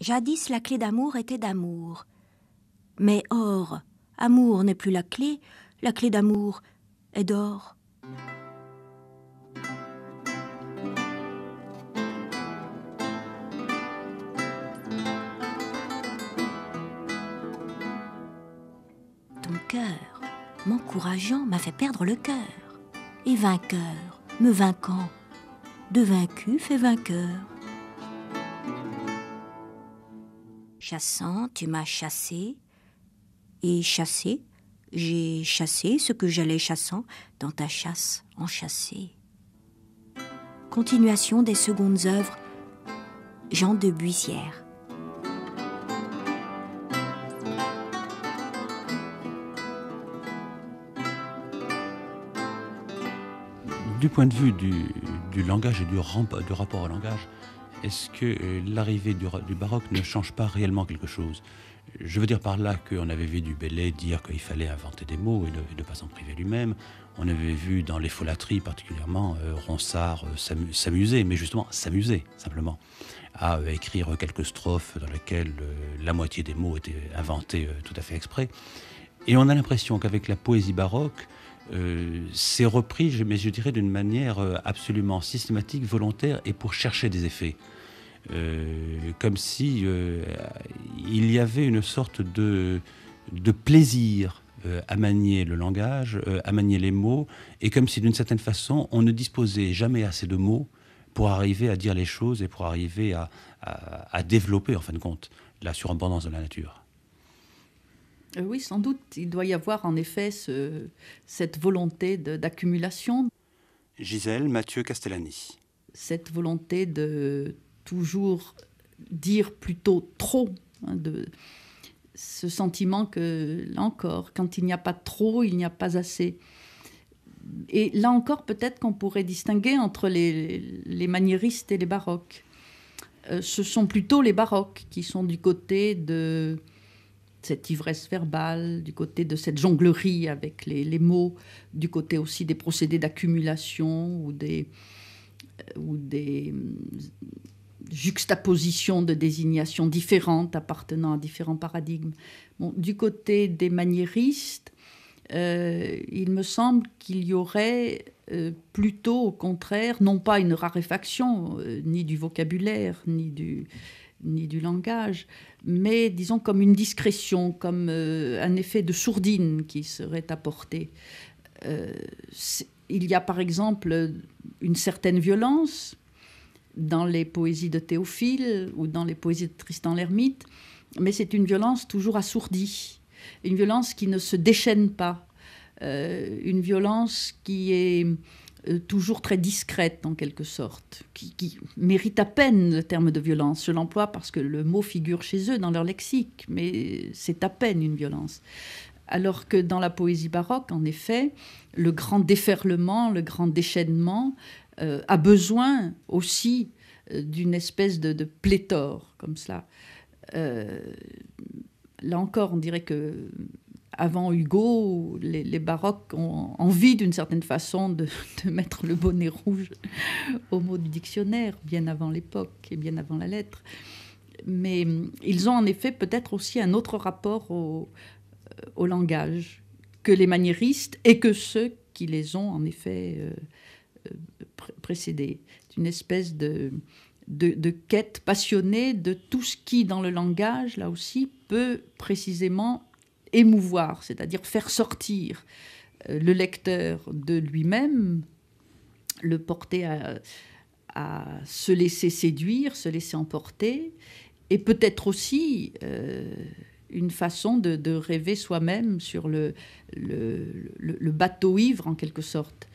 Jadis, la clé d'amour était d'amour. Mais or, amour n'est plus la clé d'amour est d'or. Ton cœur, m'encourageant, m'a fait perdre le cœur. Et vainqueur, me vainquant, de vaincu fait vainqueur. Chassant, tu m'as chassé, et chassé, j'ai chassé ce que j'allais chassant dans ta chasse enchâssée. Continuation des secondes œuvres, Jean de Buissière. Du point de vue du langage et du rapport au langage, est-ce que l'arrivée du baroque ne change pas réellement quelque chose ? Je veux dire par là qu'on avait vu du Bellay dire qu'il fallait inventer des mots et ne pas s'en priver lui-même. On avait vu dans les folâtries particulièrement Ronsard s'amuser, mais justement s'amuser simplement, à écrire quelques strophes dans lesquelles la moitié des mots étaient inventés tout à fait exprès. Et on a l'impression qu'avec la poésie baroque, c'est repris, mais je dirais d'une manière absolument systématique, volontaire et pour chercher des effets. Comme si il y avait une sorte de plaisir à manier le langage, à manier les mots, et comme si d'une certaine façon on ne disposait jamais assez de mots pour arriver à dire les choses et pour arriver à développer en fin de compte la surabondance de la nature. Oui, sans doute, il doit y avoir en effet cette volonté d'accumulation. Gisèle Mathieu Castellani. Cette volonté de toujours dire plutôt trop, de ce sentiment que, là encore, quand il n'y a pas trop, il n'y a pas assez. Et là encore, peut-être qu'on pourrait distinguer entre les maniéristes et les baroques. Ce sont plutôt les baroques qui sont du côté de cette ivresse verbale, du côté de cette jonglerie avec les mots, du côté aussi des procédés d'accumulation ou des juxtapositions de désignations différentes appartenant à différents paradigmes. Bon, du côté des maniéristes, il me semble qu'il y aurait plutôt au contraire, non pas une raréfaction ni du vocabulaire, ni du langage, mais disons comme une discrétion, comme un effet de sourdine qui serait apporté. Il y a par exemple une certaine violence dans les poésies de Théophile ou dans les poésies de Tristan l'Hermite, mais c'est une violence toujours assourdie, une violence qui ne se déchaîne pas, une violence qui est toujours très discrète en quelque sorte, qui mérite à peine le terme de violence. Je l'emploie parce que le mot figure chez eux dans leur lexique, mais c'est à peine une violence. Alors que dans la poésie baroque, en effet, le grand déferlement, le grand déchaînement a besoin aussi d'une espèce de pléthore comme cela. Là encore, on dirait que avant Hugo, les baroques ont envie d'une certaine façon de mettre le bonnet rouge au mot du dictionnaire, bien avant l'époque et bien avant la lettre. Mais ils ont en effet peut-être aussi un autre rapport au langage que les maniéristes et que ceux qui les ont en effet précédés. Une espèce de quête passionnée de tout ce qui, dans le langage, là aussi, peut précisément émouvoir, c'est-à-dire faire sortir le lecteur de lui-même, le porter à se laisser séduire, se laisser emporter, et peut-être aussi une façon de rêver soi-même sur le bateau ivre, en quelque sorte,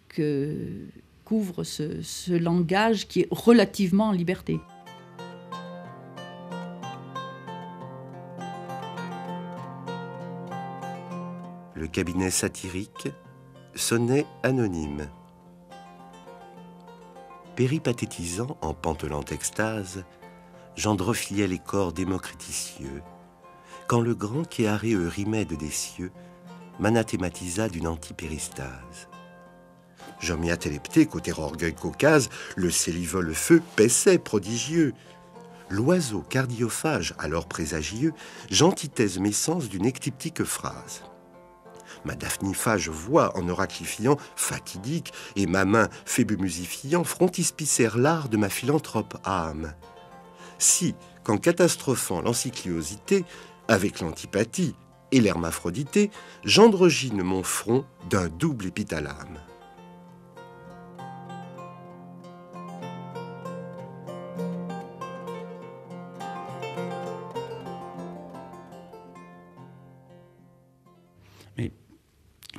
que couvre ce langage qui est relativement en liberté. Le cabinet satirique, sonnet anonyme. Péripathétisant en pantelante extase, j'endrophiliais les corps démocriticieux, quand le grand Chéaré Eurymède des cieux m'anathématisa d'une antipéristase. Je m'y attélepté qu'au terre orgueil caucase, le célivole feu paissait prodigieux. l'oiseau cardiophage, alors présagieux, j'antithèse mes sens d'une ectyptique phrase. Ma daphniphage voix en oraclifiant fatidique, et ma main phébumusifiant frontispicère l'art de ma philanthrope âme. Si, qu'en catastrophant l'encycliosité, avec l'antipathie et l'hermaphrodité, j'androgyne mon front d'un double épithalame. Mais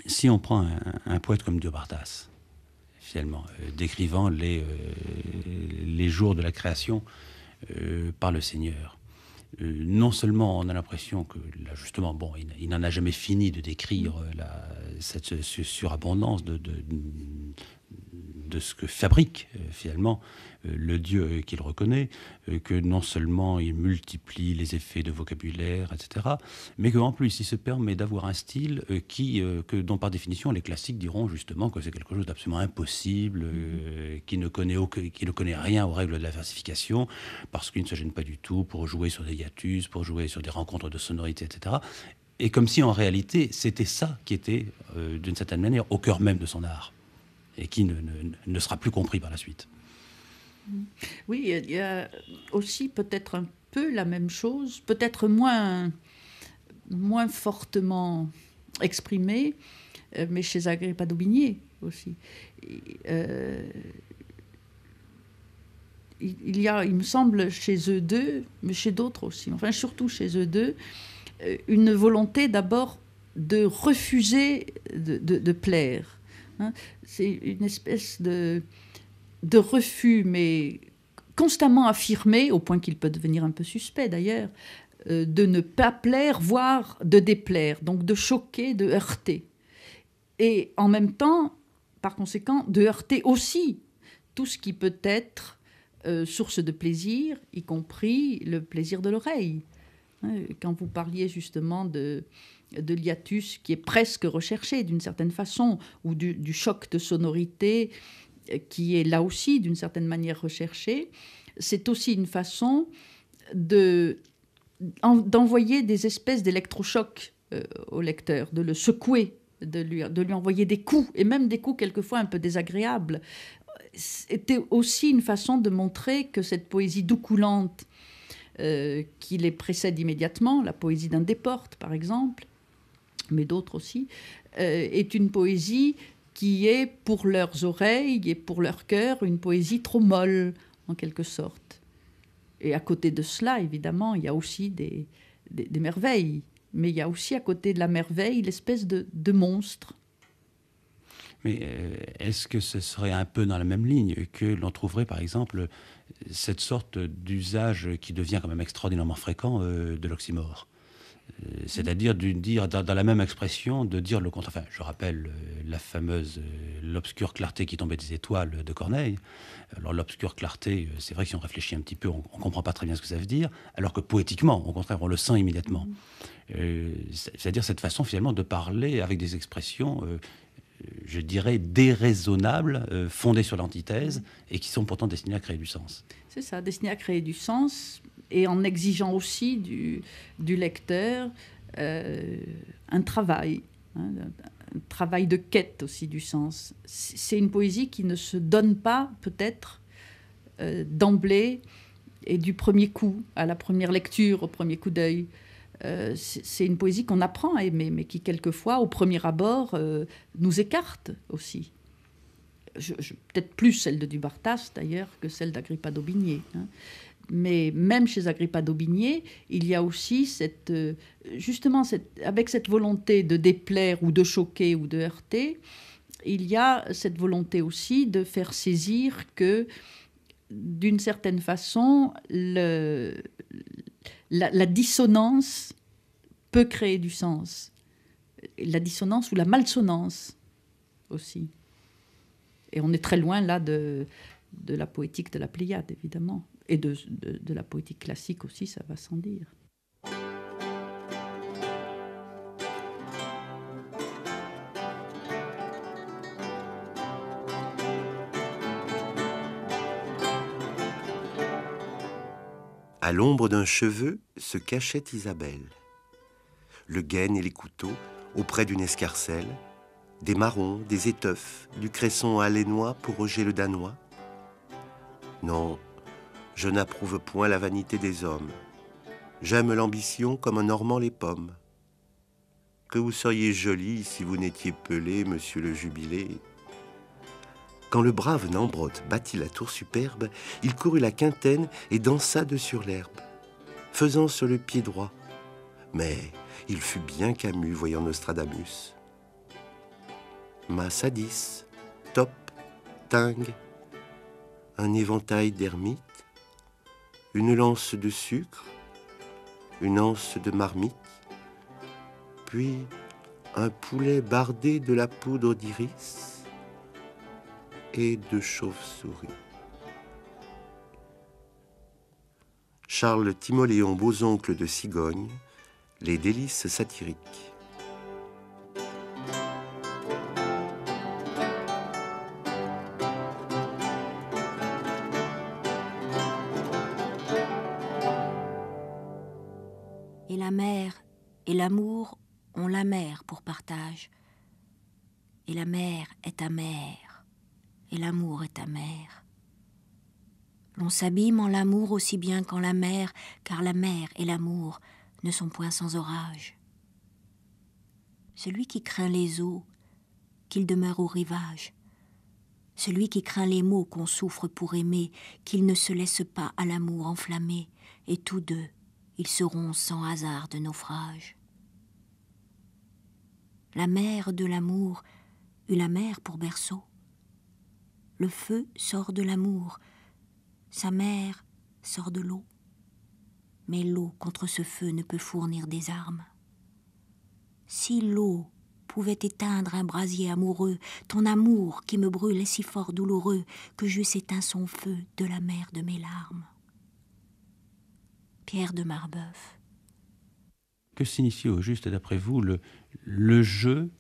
si on prend un poète comme Diobartas, finalement, décrivant les jours de la création par le Seigneur, non seulement on a l'impression que, là, justement, bon, il n'en a jamais fini de décrire cette surabondance de ce que fabrique finalement le Dieu qu'il reconnaît, que non seulement il multiplie les effets de vocabulaire, etc., mais qu'en plus il se permet d'avoir un style dont par définition les classiques diront justement que c'est quelque chose d'absolument impossible, qui ne connaît rien aux règles de la versification, parce qu'il ne se gêne pas du tout pour jouer sur des hiatus, pour jouer sur des rencontres de sonorités, etc. Et comme si en réalité c'était ça qui était d'une certaine manière au cœur même de son art, et qui ne sera plus compris par la suite. Oui, il y a aussi peut-être un peu la même chose, peut-être moins fortement exprimée, mais chez Agrippa d'Aubigné aussi. Il y a, il me semble, chez eux deux, mais chez d'autres aussi, enfin surtout chez eux deux, une volonté d'abord de refuser de plaire. C'est une espèce de refus, mais constamment affirmé, au point qu'il peut devenir un peu suspect d'ailleurs, de ne pas plaire, voire de déplaire, donc de choquer, de heurter. Et en même temps, par conséquent, de heurter aussi tout ce qui peut être source de plaisir, y compris le plaisir de l'oreille. Quand vous parliez justement de l'hiatus qui est presque recherché d'une certaine façon, ou du choc de sonorité qui est là aussi d'une certaine manière recherché, c'est aussi une façon d'envoyer des espèces d'électrochocs au lecteur, de le secouer, de lui envoyer des coups, et même des coups quelquefois un peu désagréables. C'était aussi une façon de montrer que cette poésie doux coulante qui les précède immédiatement, la poésie d'un Desportes par exemple, mais d'autres aussi, est une poésie qui est pour leurs oreilles et pour leur cœur une poésie trop molle en quelque sorte. Et à côté de cela, évidemment, il y a aussi des merveilles, mais il y a aussi à côté de la merveille l'espèce de monstre. Mais est-ce que ce serait un peu dans la même ligne que l'on trouverait, par exemple, cette sorte d'usage qui devient quand même extraordinairement fréquent de l'oxymore ? C'est-à-dire dire dans la même expression, de dire le contraire. Enfin, je rappelle la fameuse l'obscure clarté qui tombait des étoiles de Corneille. Alors l'obscure clarté, c'est vrai que si on réfléchit un petit peu, on ne comprend pas très bien ce que ça veut dire, alors que poétiquement, au contraire, on le sent immédiatement. C'est-à-dire cette façon finalement de parler avec des expressions je dirais, déraisonnables, fondées sur l'antithèse, et qui sont pourtant destinées à créer du sens. C'est ça, destinées à créer du sens, et en exigeant aussi du lecteur un travail de quête aussi du sens. C'est une poésie qui ne se donne pas, peut-être, d'emblée, et du premier coup, à la première lecture, au premier coup d'œil. C'est une poésie qu'on apprend à aimer, mais qui, quelquefois, au premier abord, nous écarte aussi. Peut-être plus celle de Diobartas, d'ailleurs, que celle d'Agrippa d'Aubigné. Mais même chez Agrippa d'Aubigné, il y a aussi avec cette volonté de déplaire ou de choquer ou de heurter, il y a cette volonté aussi de faire saisir que, d'une certaine façon, la dissonance peut créer du sens. La dissonance ou la malsonance aussi. Et on est très loin là de la poétique de la Pléiade, évidemment. Et de la poétique classique aussi, ça va sans dire. À l'ombre d'un cheveu se cachait Isabelle. Le gaine et les couteaux, auprès d'une escarcelle, des marrons, des étoffes, du cresson halénois pour Roger le Danois. Non, je n'approuve point la vanité des hommes. J'aime l'ambition comme un Normand les pommes. Que vous seriez joli si vous n'étiez pelé, monsieur le jubilé. Quand le brave Nambrotte battit la tour superbe, il courut la quintaine et dansa de sur l'herbe, faisant sur le pied droit. Mais il fut bien Camus, voyant Nostradamus. Massadis, top, tingue, un éventail d'ermites, une lance de sucre, une anse de marmite, puis un poulet bardé de la poudre d'iris et de chauve-souris. Charles Timoléon, beaux-oncles de Cigogne, les délices satiriques. Et la mer et l'amour ont la mer pour partage. Et la mer est amère, et l'amour est amer. L'on s'abîme en l'amour aussi bien qu'en la mer, car la mer et l'amour ne sont point sans orage. Celui qui craint les eaux, qu'il demeure au rivage. Celui qui craint les maux qu'on souffre pour aimer, qu'il ne se laisse pas à l'amour enflammer, et tous deux, ils seront sans hasard de naufrage. La mer de l'amour eut la mer pour berceau. Le feu sort de l'amour, sa mère sort de l'eau. Mais l'eau contre ce feu ne peut fournir des armes. Si l'eau pouvait éteindre un brasier amoureux, ton amour qui me brûle est si fort douloureux que j'eusse éteint son feu de la mer de mes larmes. Pierre de Marbeuf. Que signifie au juste, d'après vous, le jeu,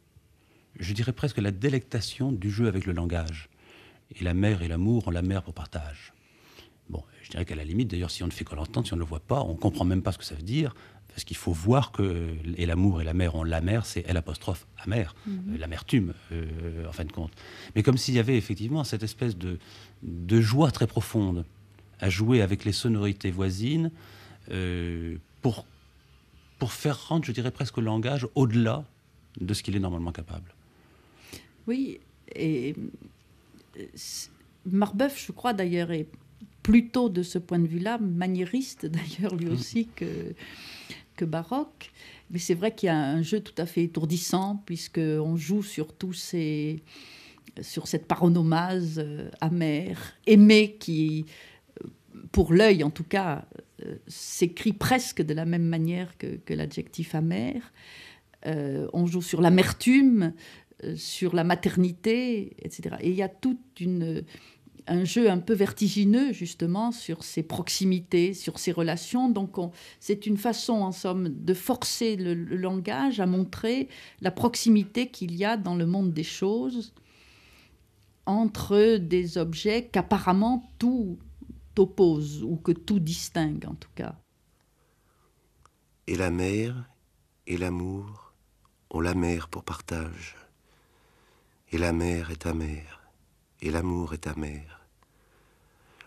je dirais presque la délectation du jeu avec le langage? Et la mer et l'amour ont la mer pour partage. Bon, je dirais qu'à la limite, d'ailleurs, si on ne fait que l'entendre, si on ne le voit pas, on ne comprend même pas ce que ça veut dire, parce qu'il faut voir que et l'amour et la mer ont la mer, c'est L' amer, l'amertume, en fin de compte. Mais comme s'il y avait effectivement cette espèce de joie très profonde à jouer avec les sonorités voisines, pour faire rendre, je dirais presque, le langage au-delà de ce qu'il est normalement capable. Oui, et Marbeuf, je crois d'ailleurs, est plutôt de ce point de vue-là maniériste, d'ailleurs, lui aussi, que baroque. Mais c'est vrai qu'il y a un jeu tout à fait étourdissant, puisqu'on joue sur sur cette paronomase amère, aimée, qui, pour l'œil en tout cas, s'écrit presque de la même manière que l'adjectif amer. On joue sur l'amertume, sur la maternité, etc. Et il y a tout un jeu un peu vertigineux, justement, sur ces proximités, sur ces relations. Donc, c'est une façon, en somme, de forcer le langage à montrer la proximité qu'il y a dans le monde des choses entre des objets qu'apparemment tout oppose, ou que tout distingue, en tout cas. Et la mer et l'amour ont la mer pour partage. Et la mer est amère, et l'amour est amer.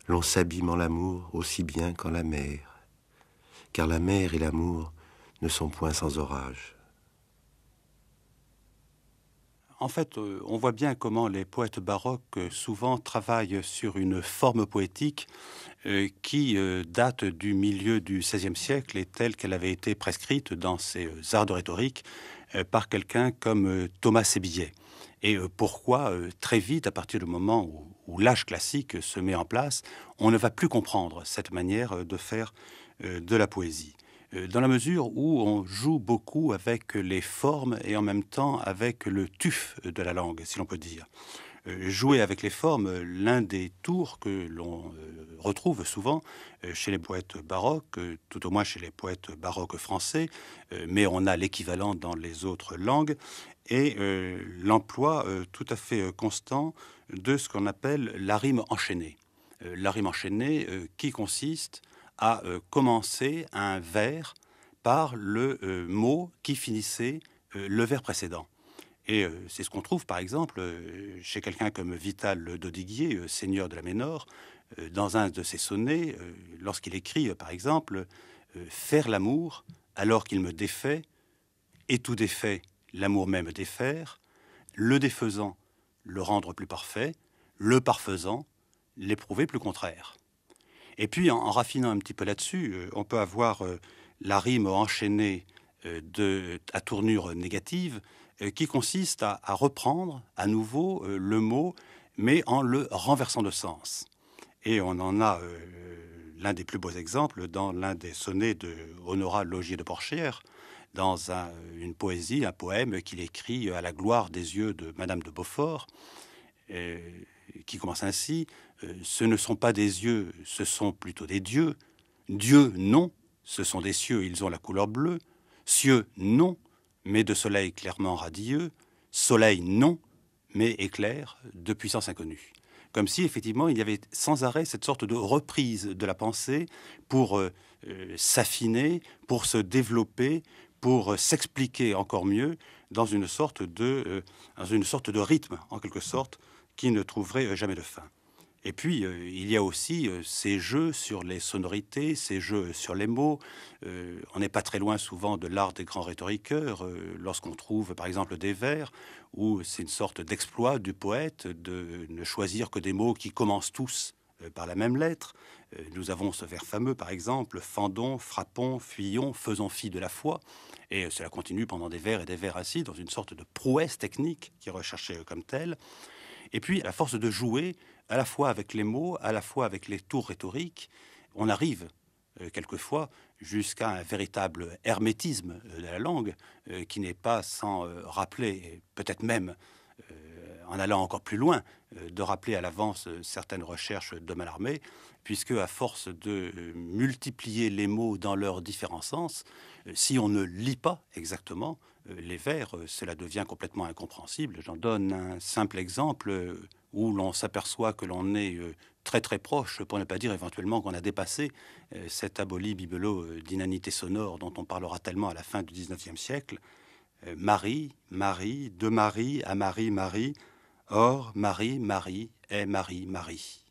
L'on s'abîme en l'amour aussi bien qu'en la mer, car la mer et l'amour ne sont point sans orage. En fait, on voit bien comment les poètes baroques souvent travaillent sur une forme poétique qui date du milieu du XVIe siècle et telle qu'elle avait été prescrite dans ces arts de rhétorique par quelqu'un comme Thomas Sébillet. Et pourquoi, très vite, à partir du moment où l'âge classique se met en place, on ne va plus comprendre cette manière de faire de la poésie. Dans la mesure où on joue beaucoup avec les formes et en même temps avec le tuf de la langue, si l'on peut dire. Jouer avec les formes, l'un des tours que l'on retrouve souvent chez les poètes baroques, tout au moins chez les poètes baroques français, mais on a l'équivalent dans les autres langues, et l'emploi tout à fait constant de ce qu'on appelle la rime enchaînée. La rime enchaînée qui consiste à commencer un vers par le mot qui finissait le vers précédent. Et c'est ce qu'on trouve, par exemple, chez quelqu'un comme Vital d'Audiguier, seigneur de la Ménor, dans un de ses sonnets, lorsqu'il écrit, par exemple, « Faire l'amour alors qu'il me défait, et tout défait, l'amour même défaire, le défaisant, le rendre plus parfait, le parfaisant, l'éprouver plus contraire. » Et puis, en raffinant un petit peu là-dessus, on peut avoir la rime enchaînée à tournure négative, qui consiste à reprendre à nouveau le mot, mais en le renversant de sens. Et on en a l'un des plus beaux exemples dans l'un des sonnets de Honorat Logier de Porchère, dans une poésie, un poème qu'il écrit à la gloire des yeux de Madame de Beaufort, qui commence ainsi: ce ne sont pas des yeux, ce sont plutôt des dieux. Dieux, non, ce sont des cieux, ils ont la couleur bleue. Cieux, non, mais de soleil clairement radieux. Soleil, non, mais éclair de puissance inconnue. Comme si, effectivement, il y avait sans arrêt cette sorte de reprise de la pensée pour s'affiner, pour se développer, pour s'expliquer encore mieux dans une sorte de rythme, en quelque sorte, qui ne trouverait jamais de fin. Et puis, il y a aussi ces jeux sur les sonorités, ces jeux sur les mots. On n'est pas très loin souvent de l'art des grands rhétoriqueurs, lorsqu'on trouve par exemple des vers où c'est une sorte d'exploit du poète de ne choisir que des mots qui commencent tous par la même lettre. Nous avons ce vers fameux, par exemple: fendons, frappons, fuyons, faisons fi de la foi. Et cela continue pendant des vers et des vers ainsi, dans une sorte de prouesse technique qui est recherchée comme telle. Et puis, à la force de jouer à la fois avec les mots, à la fois avec les tours rhétoriques, on arrive quelquefois jusqu'à un véritable hermétisme de la langue qui n'est pas sans rappeler, peut-être même en allant encore plus loin, de rappeler à l'avance certaines recherches de Mallarmé, puisque à force de multiplier les mots dans leurs différents sens, si on ne lit pas exactement les vers, cela devient complètement incompréhensible. J'en donne un simple exemple où l'on s'aperçoit que l'on est très très proche, pour ne pas dire éventuellement qu'on a dépassé cet aboli bibelot d'inanité sonore dont on parlera tellement à la fin du XIXe siècle. Marie, Marie, de Marie à Marie, Marie, or Marie, Marie est Marie, Marie.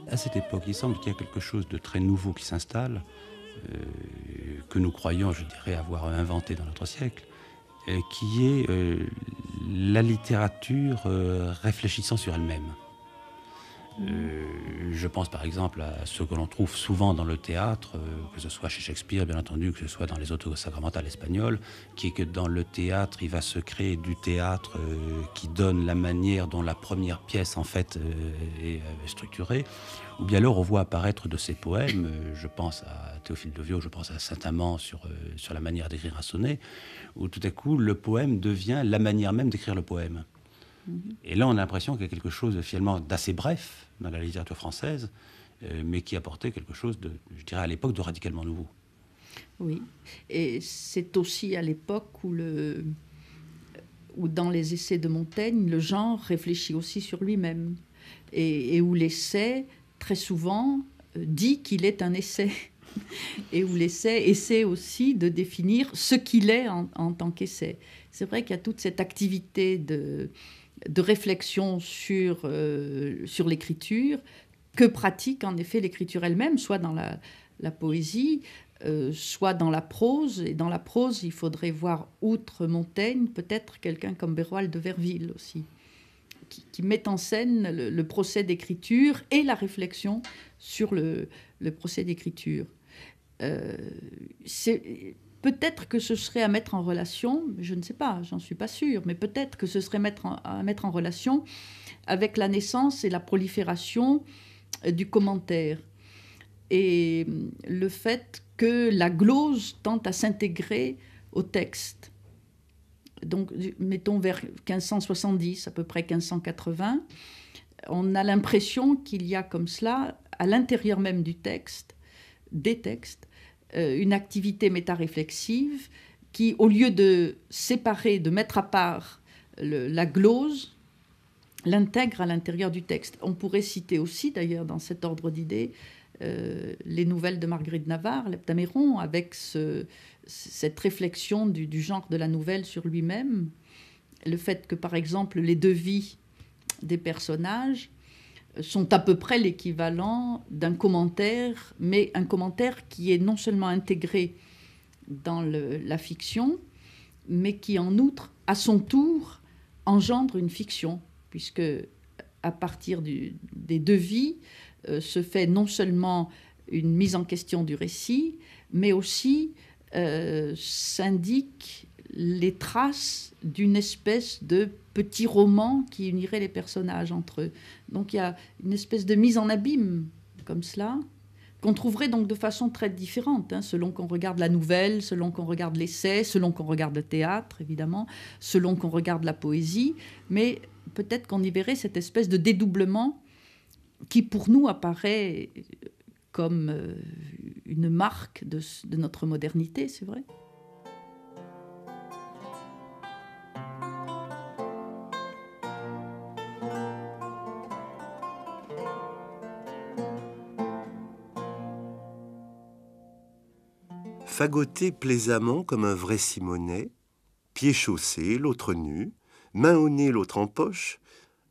À cette époque, il semble qu'il y a quelque chose de très nouveau qui s'installe, que nous croyons, je dirais, avoir inventé dans notre siècle, qui est la littérature réfléchissant sur elle-même. Je pense par exemple à ce que l'on trouve souvent dans le théâtre, que ce soit chez Shakespeare, bien entendu, que ce soit dans les autos sacramentales espagnoles, qui est que dans le théâtre, il va se créer du théâtre qui donne la manière dont la première pièce, en fait, est structurée. Ou bien alors, on voit apparaître de ces poèmes, je pense à Théophile de Viau, je pense à Saint-Amand sur la manière d'écrire un sonnet, où tout à coup, le poème devient la manière même d'écrire le poème. Et là, on a l'impression qu'il y a quelque chose finalement d'assez bref dans la littérature française, mais qui apportait quelque chose de, je dirais à l'époque, de radicalement nouveau. Oui, et c'est aussi à l'époque où dans les essais de Montaigne, le genre réfléchit aussi sur lui-même, et où l'essai, très souvent, dit qu'il est un essai, et où l'essai essaie aussi de définir ce qu'il est en tant qu'essai. C'est vrai qu'il y a toute cette activité de réflexion sur l'écriture que pratique en effet l'écriture elle-même, soit dans la poésie, soit dans la prose. Et dans la prose, il faudrait voir, outre Montaigne, peut-être quelqu'un comme Béroald de Verville aussi, qui met en scène le procès d'écriture et la réflexion sur le procès d'écriture. Peut-être que ce serait à mettre en relation, je ne sais pas, j'en suis pas sûre, mais peut-être que ce serait à mettre en relation avec la naissance et la prolifération du commentaire. Et le fait que la glose tente à s'intégrer au texte. Donc, mettons vers 1570, à peu près 1580, on a l'impression qu'il y a comme cela, à l'intérieur même du texte, des textes, une activité métaréflexive qui, au lieu de séparer, de mettre à part la glose, l'intègre à l'intérieur du texte. On pourrait citer aussi, d'ailleurs, dans cet ordre d'idées, les nouvelles de Marguerite Navarre, l'Heptaméron, avec cette réflexion du genre de la nouvelle sur lui-même. Le fait que, par exemple, les devis des personnages sont à peu près l'équivalent d'un commentaire, mais un commentaire qui est non seulement intégré dans la fiction, mais qui, en outre, à son tour, engendre une fiction, puisque à partir des devis se fait non seulement une mise en question du récit, mais aussi s'indiquent les traces d'une espèce de petit roman qui unirait les personnages entre eux. Donc il y a une espèce de mise en abîme comme cela, qu'on trouverait donc de façon très différente, hein, selon qu'on regarde la nouvelle, selon qu'on regarde l'essai, selon qu'on regarde le théâtre, évidemment, selon qu'on regarde la poésie, mais peut-être qu'on y verrait cette espèce de dédoublement qui, pour nous, apparaît comme une marque de notre modernité, c'est vrai. Fagoter plaisamment comme un vrai Simonet, pieds chaussés, l'autre nu, main au nez, l'autre en poche,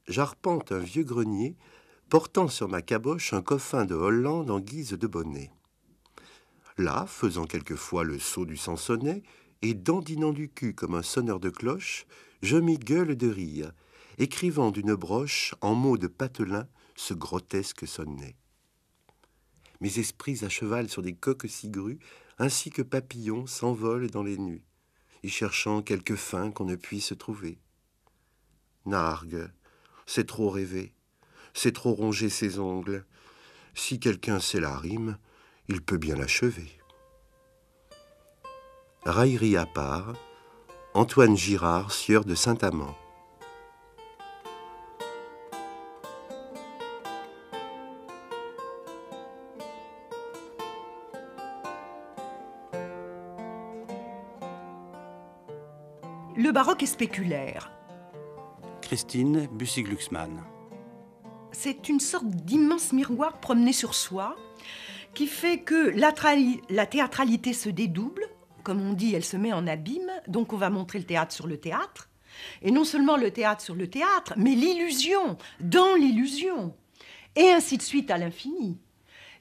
j'arpente un vieux grenier, portant sur ma caboche un coffin de Hollande en guise de bonnet. Là, faisant quelquefois le saut du Sansonnet, et dandinant du cul comme un sonneur de cloche, je m'y gueule de rire, écrivant d'une broche en mots de patelin ce grotesque sonnet. Mes esprits à cheval sur des coques cigrues, ainsi que papillons s'envolent dans les nues, y cherchant quelque fin qu'on ne puisse trouver. Nargue, c'est trop rêver, c'est trop ronger ses ongles. Si quelqu'un sait la rime, il peut bien l'achever. Raillerie à part, Antoine Girard, sieur de Saint-Amand. Le baroque est spéculaire. Christine Bussy-Glucksmann. C'est une sorte d'immense miroir promené sur soi qui fait que la théâtralité se dédouble. Comme on dit, elle se met en abîme. Donc on va montrer le théâtre sur le théâtre. Et non seulement le théâtre sur le théâtre, mais l'illusion dans l'illusion. Et ainsi de suite à l'infini.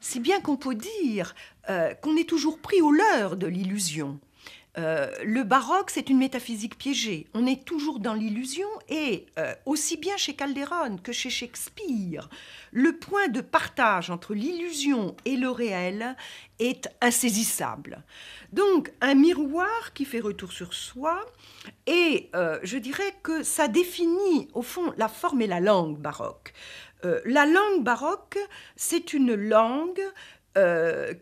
Si bien qu'on peut dire qu'on est toujours pris au leurre de l'illusion. Le baroque, c'est une métaphysique piégée. On est toujours dans l'illusion et aussi bien chez Calderon que chez Shakespeare, le point de partage entre l'illusion et le réel est insaisissable. Donc, un miroir qui fait retour sur soi et je dirais que ça définit au fond la forme et la langue baroque. La langue baroque, c'est une langue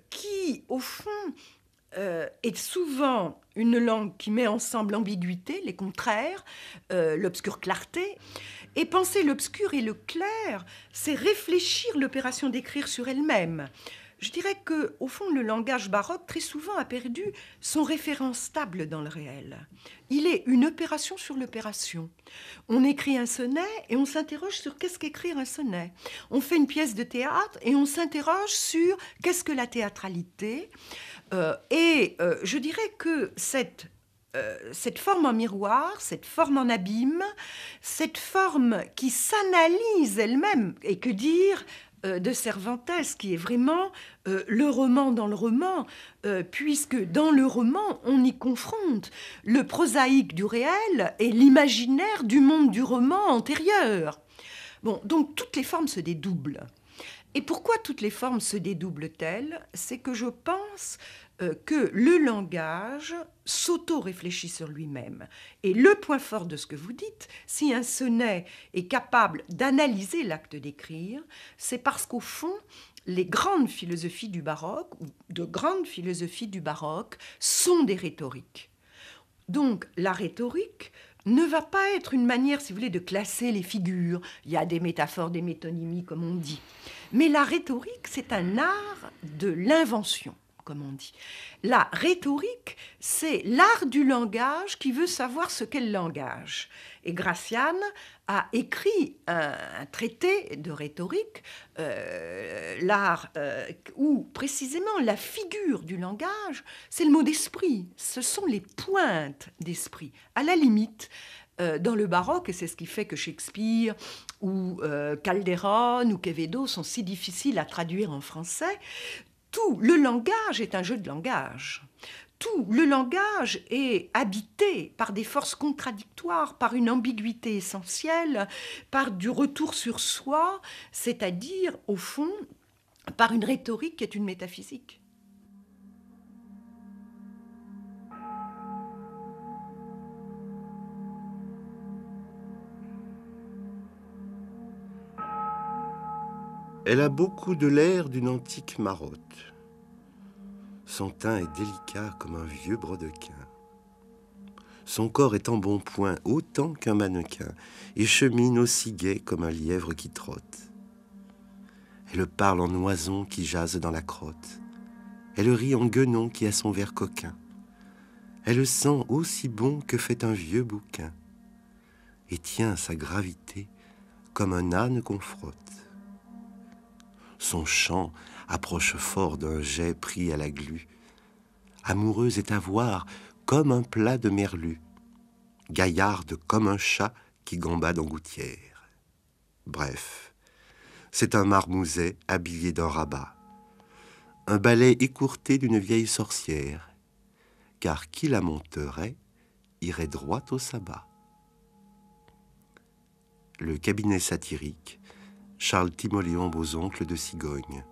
qui, au fond, est souvent une langue qui met ensemble l'ambiguïté, les contraires, l'obscure clarté. Et penser l'obscur et le clair, c'est réfléchir l'opération d'écrire sur elle-même. Je dirais qu'au fond, le langage baroque, très souvent, a perdu son référent stable dans le réel. Il est une opération sur l'opération. On écrit un sonnet et on s'interroge sur qu'est-ce qu'écrire un sonnet. On fait une pièce de théâtre et on s'interroge sur qu'est-ce que la théâtralité. Je dirais que cette forme en miroir, cette forme en abîme, cette forme qui s'analyse elle-même, et que dire de Cervantes, qui est vraiment le roman dans le roman, puisque dans le roman, on y confronte le prosaïque du réel et l'imaginaire du monde du roman antérieur. Bon, donc toutes les formes se dédoublent. Et pourquoi toutes les formes se dédoublent-elles ? C'est que je pense que le langage s'auto-réfléchit sur lui-même. Et le point fort de ce que vous dites, si un sonnet est capable d'analyser l'acte d'écrire, c'est parce qu'au fond, les grandes philosophies du baroque, ou de grandes philosophies du baroque, sont des rhétoriques. Donc la rhétorique ne va pas être une manière, si vous voulez, de classer les figures. Il y a des métaphores, des métonymies, comme on dit. Mais la rhétorique, c'est un art de l'invention, comme on dit. La rhétorique, c'est l'art du langage qui veut savoir ce qu'est le langage. Et Gracian a écrit un traité de rhétorique, l'art où précisément la figure du langage, c'est le mot d'esprit, ce sont les pointes d'esprit. À la limite, dans le baroque, et c'est ce qui fait que Shakespeare ou Calderon ou Quevedo sont si difficiles à traduire en français, tout le langage est un jeu de langage. Tout le langage est habité par des forces contradictoires, par une ambiguïté essentielle, par du retour sur soi, c'est-à-dire, au fond, par une rhétorique qui est une métaphysique. Elle a beaucoup de l'air d'une antique marotte. Son teint est délicat comme un vieux brodequin. Son corps est en bon point autant qu'un mannequin et chemine aussi gai comme un lièvre qui trotte. Elle parle en oison qui jase dans la crotte. Elle rit en guenon qui a son verre coquin. Elle sent aussi bon que fait un vieux bouquin et tient sa gravité comme un âne qu'on frotte. Son chant approche fort d'un jet pris à la glu. Amoureuse est à voir comme un plat de merlu, gaillarde comme un chat qui gambade en gouttière. Bref, c'est un marmouset habillé d'un rabat, un balai écourté d'une vieille sorcière, car qui la monterait irait droit au sabbat. Le cabinet satirique, Charles Timoléon Beauzoncle de Cigogne.